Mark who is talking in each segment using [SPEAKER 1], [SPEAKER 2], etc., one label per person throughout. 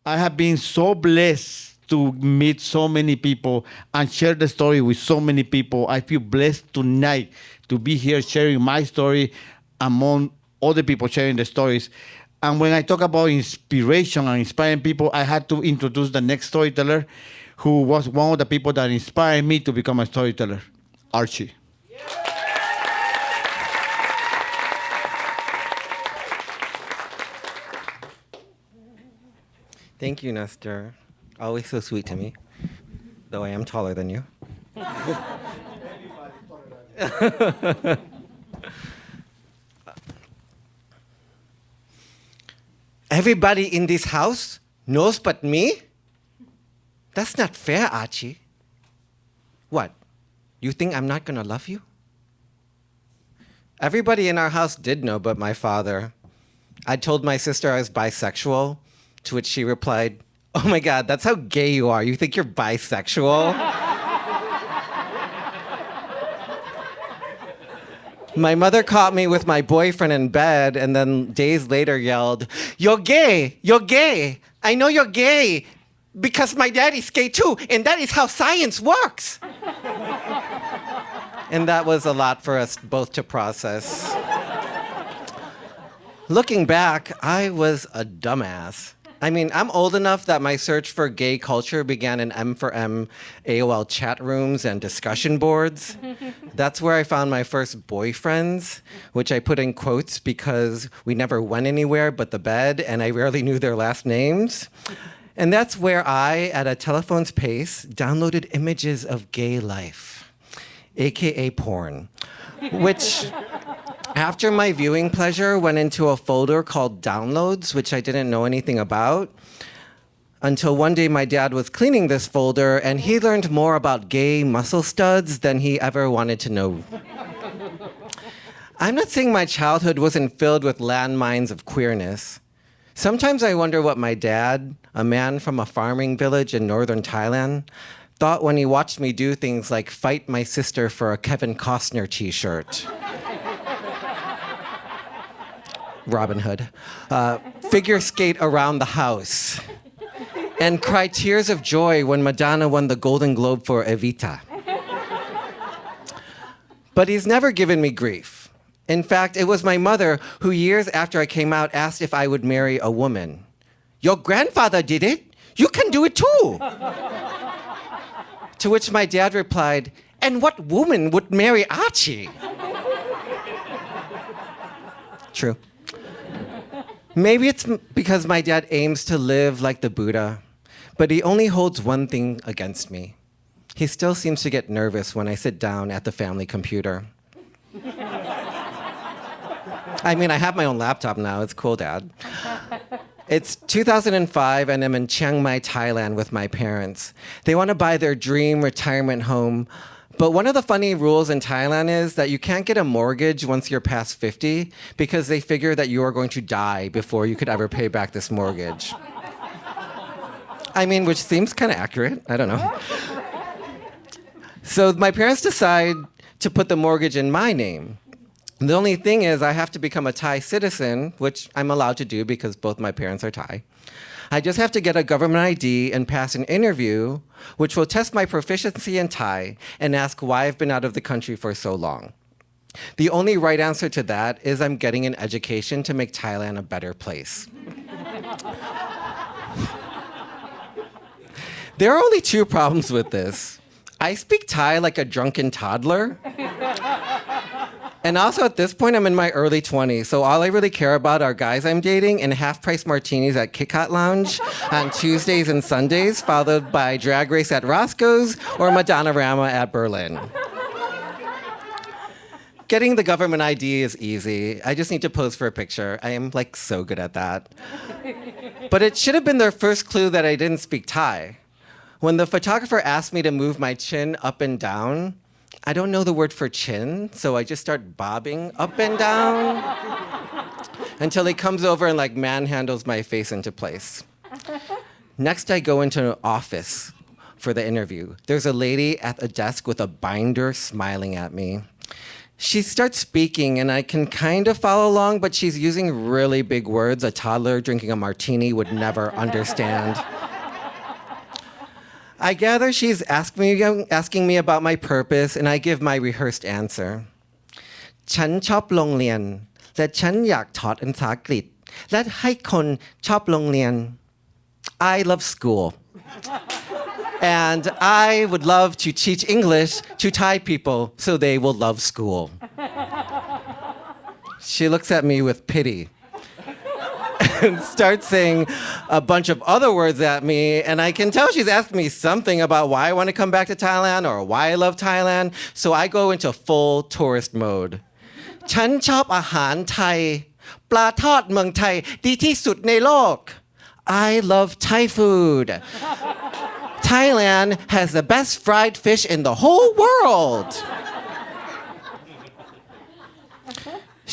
[SPEAKER 1] I have been so blessed to meet so many people and share the story with so many people. I feel blessed tonight to be here sharing my story among other people sharing the stories. And when I talk about inspiration and inspiring people, I had to introduce the next storyteller, who was one of the people that inspired me to become a storyteller, Archie.
[SPEAKER 2] Thank you, Nestor. Always so sweet to me, though I am taller than you. Everybody in this house knows but me? That's not fair, Archie. What? You think I'm not gonna love you? Everybody in our house did know but my father. I told my sister I was bisexual, to which she replied, "Oh my God, that's how gay you are. You think you're bisexual?" My mother caught me with my boyfriend in bed and then days later yelled, "You're gay! You're gay! I know you're gay because my daddy's gay too, and that is how science works." And that was a lot for us both to process. Looking back, I was a dumbass. I mean, I'm old enough that my search for gay culture began in M4M AOL chat rooms and discussion boards. That's where I found my first boyfriends, which I put in quotes because we never went anywhere but the bed, and I rarely knew their last names. And that's where I, at a telephone's pace, downloaded images of gay life, AKA porn, which after my viewing pleasure went into a folder called downloads, which I didn't know anything about, until one day my dad was cleaning this folder and he learned more about gay muscle studs than he ever wanted to know. I'm not saying my childhood wasn't filled with landmines of queerness. Sometimes I wonder what my dad, a man from a farming village in northern Thailand, thought when he watched me do things like fight my sister for a Kevin Costner t-shirt. Robin Hood. Figure skate around the house. And cry tears of joy when Madonna won the Golden Globe for Evita. But he's never given me grief. In fact, it was my mother who, years after I came out, asked if I would marry a woman. "Your grandfather did it. You can do it too." To which my dad replied, "And what woman would marry Archie?" True. Maybe it's because my dad aims to live like the Buddha, but he only holds one thing against me. He still seems to get nervous when I sit down at the family computer. I mean, I have my own laptop now. It's cool, Dad. It's 2005, and I'm in Chiang Mai, Thailand with my parents. They want to buy their dream retirement home, but one of the funny rules in Thailand is that you can't get a mortgage once you're past 50 because they figure that you are going to die before you could ever pay back this mortgage. I mean, which seems kind of accurate. I don't know. So my parents decide to put the mortgage in my name. The only thing is I have to become a Thai citizen, which I'm allowed to do because both my parents are Thai. I just have to get a government ID and pass an interview, which will test my proficiency in Thai and ask why I've been out of the country for so long. The only right answer to that is I'm getting an education to make Thailand a better place. There are only two problems with this. I speak Thai like a drunken toddler. And also at this point, I'm in my early 20s, so all I really care about are guys I'm dating and half-price martinis at Kit Kat Lounge on Tuesdays and Sundays, followed by Drag Race at Roscoe's or Madonna-rama at Berlin. Getting the government ID is easy. I just need to pose for a picture. I am like so good at that. But it should have been their first clue that I didn't speak Thai. When the photographer asked me to move my chin up and down, I don't know the word for chin, so I just start bobbing up and down until he comes over and like manhandles my face into place. Next, I go into an office for the interview. There's a lady at a desk with a binder smiling at me. She starts speaking, and I can kind of follow along, but she's using really big words a toddler drinking a martini would never understand. I gather she's asking me about my purpose, and I give my rehearsed answer. ฉันชอบโรงเรียน และฉันอยากสอนภาษาอังกฤษ และให้คนชอบโรงเรียน I love school. And I would love to teach English to Thai people so they will love school. She looks at me with pity and starts saying a bunch of other words at me, and I can tell she's asking me something about why I want to come back to Thailand or why I love Thailand, so I go into full tourist mode. ฉันชอบอาหารไทย ปลาทอดเมืองไทยดีที่สุดในโลก I love Thai food. Thailand has the best fried fish in the whole world.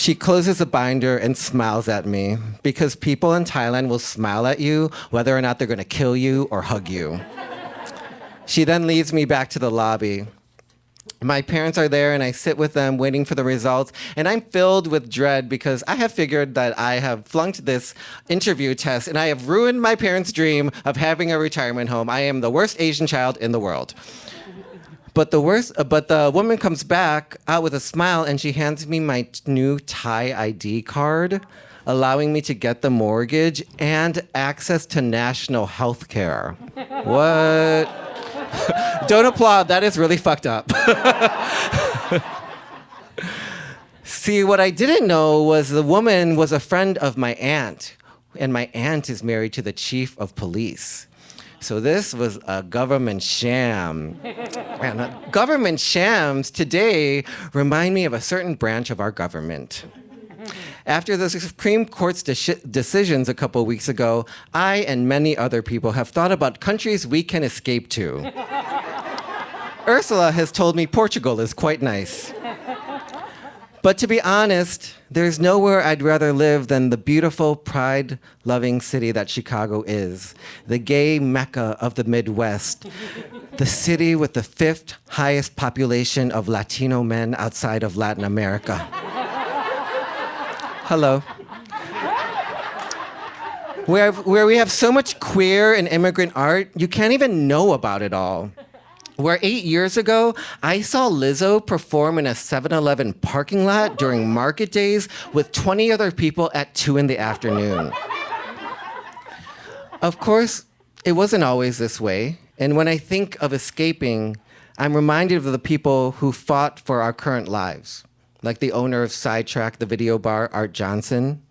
[SPEAKER 2] She closes the binder and smiles at me because people in Thailand will smile at you whether or not they're going to kill you or hug you. She then leads me back to the lobby. My parents are there and I sit with them waiting for the results, and I'm filled with dread because I have figured that I have flunked this interview test and I have ruined my parents' dream of having a retirement home. I am the worst Asian child in the world. But the woman comes back out with a smile and she hands me my new Thai ID card, allowing me to get the mortgage and access to national health care. What? Don't applaud, that is really fucked up. See, what I didn't know was the woman was a friend of my aunt, and my aunt is married to the chief of police. So this was a government sham. And government shams today remind me of a certain branch of our government. After the Supreme Court's decisions a couple weeks ago, I and many other people have thought about countries we can escape to. Ursula has told me Portugal is quite nice. But to be honest, there's nowhere I'd rather live than the beautiful, pride-loving city that Chicago is, the gay mecca of the Midwest, the city with the 5th highest population of Latino men outside of Latin America. Hello. Where we have so much queer and immigrant art, you can't even know about it all. Where 8 years ago, I saw Lizzo perform in a 7-Eleven parking lot during market days with 20 other people at 2 in the afternoon. Of course, it wasn't always this way, and when I think of escaping, I'm reminded of the people who fought for our current lives, like the owner of Sidetrack, the video bar, Art Johnson.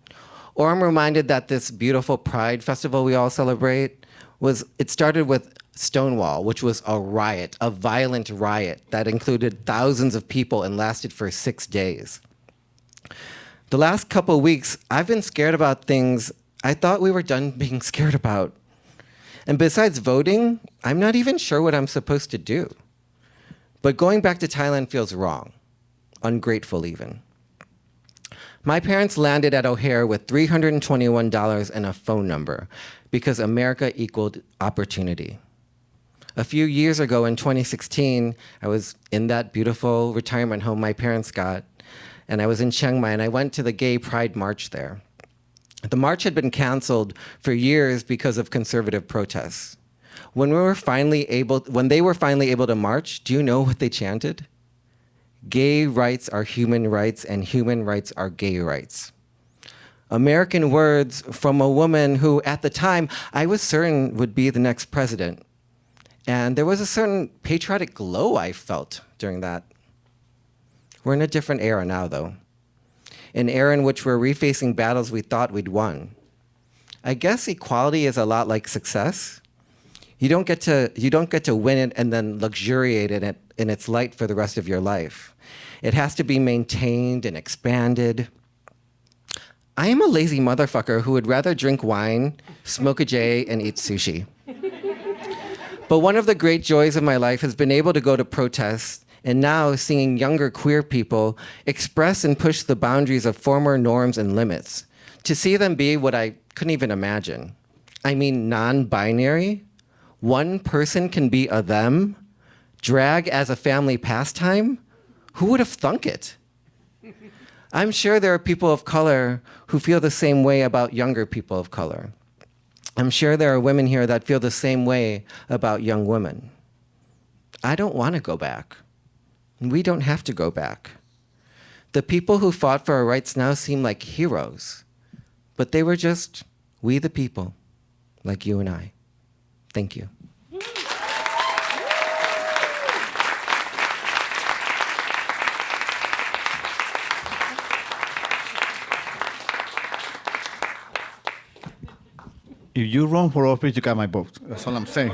[SPEAKER 2] Or I'm reminded that this beautiful Pride Festival we all celebrate it started with Stonewall, which was a riot, a violent riot that included thousands of people and lasted for 6 days. The last couple of weeks, I've been scared about things I thought we were done being scared about. And besides voting, I'm not even sure what I'm supposed to do. But going back to Thailand feels wrong, ungrateful even. My parents landed at O'Hare with $321 and a phone number because America equaled opportunity. A few years ago in 2016, I was in that beautiful retirement home my parents got, and I was in Chiang Mai, and I went to the Gay Pride March there. The march had been canceled for years because of conservative protests. When they were finally able to march, do you know what they chanted? Gay rights are human rights, and human rights are gay rights. American words from a woman who, at the time, I was certain would be the next president. And there was a certain patriotic glow I felt during that. We're in a different era now, though. An era in which we're refacing battles we thought we'd won. I guess equality is a lot like success. You don't get to win it and then luxuriate in it in its light for the rest of your life. It has to be maintained and expanded. I am a lazy motherfucker who would rather drink wine, smoke a J, and eat sushi. But one of the great joys of my life has been able to go to protests and now seeing younger queer people express and push the boundaries of former norms and limits, to see them be what I couldn't even imagine. I mean, non-binary. One person can be a them. Drag as a family pastime. Who would have thunk it? I'm sure there are people of color who feel the same way about younger people of color. I'm sure there are women here that feel the same way about young women. I don't want to go back. We don't have to go back. The people who fought for our rights now seem like heroes, but they were just we the people, like you and I. Thank you.
[SPEAKER 1] If you run for office, you got my vote. That's all I'm saying.